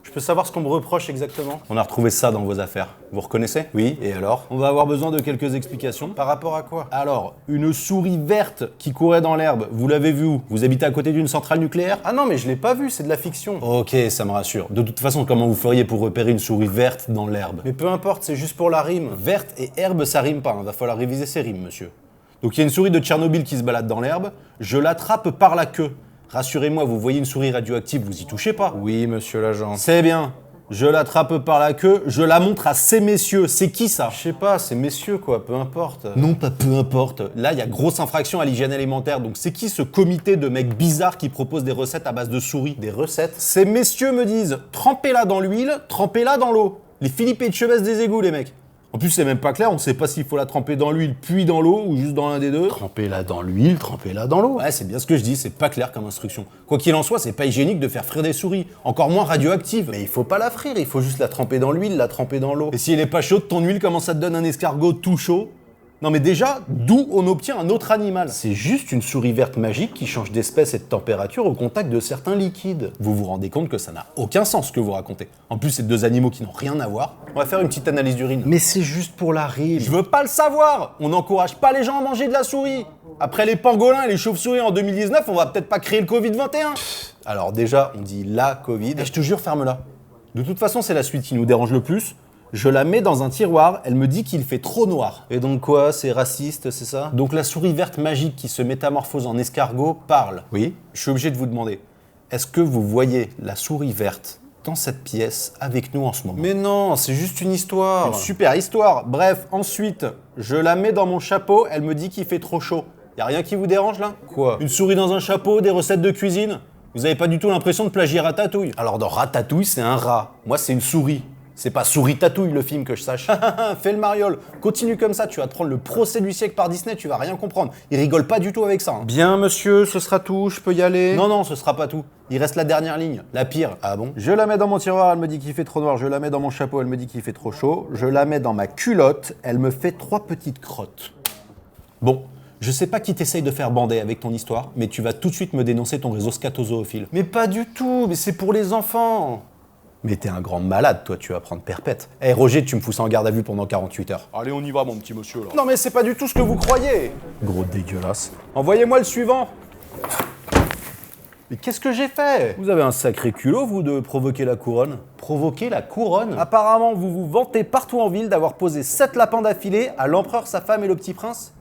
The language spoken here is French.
Je peux savoir ce qu'on me reproche exactement? On a retrouvé ça dans vos affaires. Vous reconnaissez? Oui, et alors? On va avoir besoin de quelques explications. Par rapport à quoi? Alors, une souris verte qui courait dans l'herbe, vous l'avez vue où? Vous habitez à côté d'une centrale nucléaire? Ah non, mais je l'ai pas vue, c'est de la fiction. Ok, ça me rassure. De toute façon, comment vous feriez pour repérer une souris verte dans l'herbe? Mais peu importe, c'est juste pour la rime. Verte et herbe, ça rime pas, hein. Va falloir réviser ces rimes, monsieur. Donc il y a une souris de Tchernobyl qui se balade dans l'herbe, je l'attrape par la queue. Rassurez-moi, vous voyez une souris radioactive, vous y touchez pas? Oui, monsieur l'agent. C'est bien. Je l'attrape par la queue, je la montre à ces messieurs. C'est qui ça? Je sais pas, c'est messieurs quoi, peu importe. Non, pas peu importe. Là, il y a grosse infraction à l'hygiène alimentaire. Donc c'est qui ce comité de mecs bizarres qui proposent des recettes à base de souris? Des recettes? Ces messieurs me disent, trempez-la dans l'huile, trempez-la dans l'eau. Les Philippe Etchebest des égouts, les mecs. En plus, c'est même pas clair, on sait pas s'il faut la tremper dans l'huile puis dans l'eau ou juste dans l'un des deux. Trempez-la dans l'huile, trempez-la dans l'eau. Ouais, c'est bien ce que je dis, c'est pas clair comme instruction. Quoi qu'il en soit, c'est pas hygiénique de faire frire des souris, encore moins radioactives. Mais il faut pas la frire, il faut juste la tremper dans l'huile, la tremper dans l'eau. Et si elle est pas chaude, ton huile, comment ça te donne un escargot tout chaud? Non mais déjà, d'où on obtient un autre animal? C'est juste une souris verte magique qui change d'espèce et de température au contact de certains liquides. Vous vous rendez compte que ça n'a aucun sens ce que vous racontez. En plus, c'est deux animaux qui n'ont rien à voir. On va faire une petite analyse d'urine. Mais c'est juste pour la rime. Je veux pas le savoir. On n'encourage pas les gens à manger de la souris. Après les pangolins et les chauves-souris en 2019, on va peut-être pas créer le Covid-21. Alors déjà, on dit la Covid. Et je te jure, ferme-la. De toute façon, c'est la suite qui nous dérange le plus. Je la mets dans un tiroir, elle me dit qu'il fait trop noir. Et donc quoi, c'est raciste, c'est ça? Donc la souris verte magique qui se métamorphose en escargot parle. Oui. Je suis obligé de vous demander, est-ce que vous voyez la souris verte dans cette pièce avec nous en ce moment? Mais non, c'est juste une histoire. Une super histoire. Bref, ensuite, je la mets dans mon chapeau, elle me dit qu'il fait trop chaud. Y a rien qui vous dérange là? Quoi? Une souris dans un chapeau, des recettes de cuisine? Vous avez pas du tout l'impression de plagier Ratatouille? Alors dans Ratatouille, c'est un rat. Moi, c'est une souris. C'est pas Souris Tatouille le film que je sache. Fais le mariole. Continue comme ça, tu vas te prendre le procès du siècle par Disney, tu vas rien comprendre. Il rigole pas du tout avec ça. Hein. Bien monsieur, ce sera tout, je peux y aller? Non, non, ce sera pas tout. Il reste la dernière ligne, la pire. Ah bon? Je la mets dans mon tiroir, elle me dit qu'il fait trop noir. Je la mets dans mon chapeau, elle me dit qu'il fait trop chaud. Je la mets dans ma culotte, elle me fait 3 petites crottes. Bon. Je sais pas qui t'essaye de faire bander avec ton histoire, mais tu vas tout de suite me dénoncer ton réseau scatozoophile. Mais pas du tout, mais c'est pour les enfants. Mais t'es un grand malade, toi, tu vas prendre perpète. Eh Roger, tu me fous ça en garde à vue pendant 48 heures. Allez, on y va, mon petit monsieur, là. Non mais c'est pas du tout ce que vous croyez. Gros dégueulasse. Envoyez-moi le suivant. Mais qu'est-ce que j'ai fait? Vous avez un sacré culot, vous, de provoquer la couronne. Provoquer la couronne? Apparemment, vous vous vantez partout en ville d'avoir posé 7 lapins d'affilée à l'empereur, sa femme et le petit prince.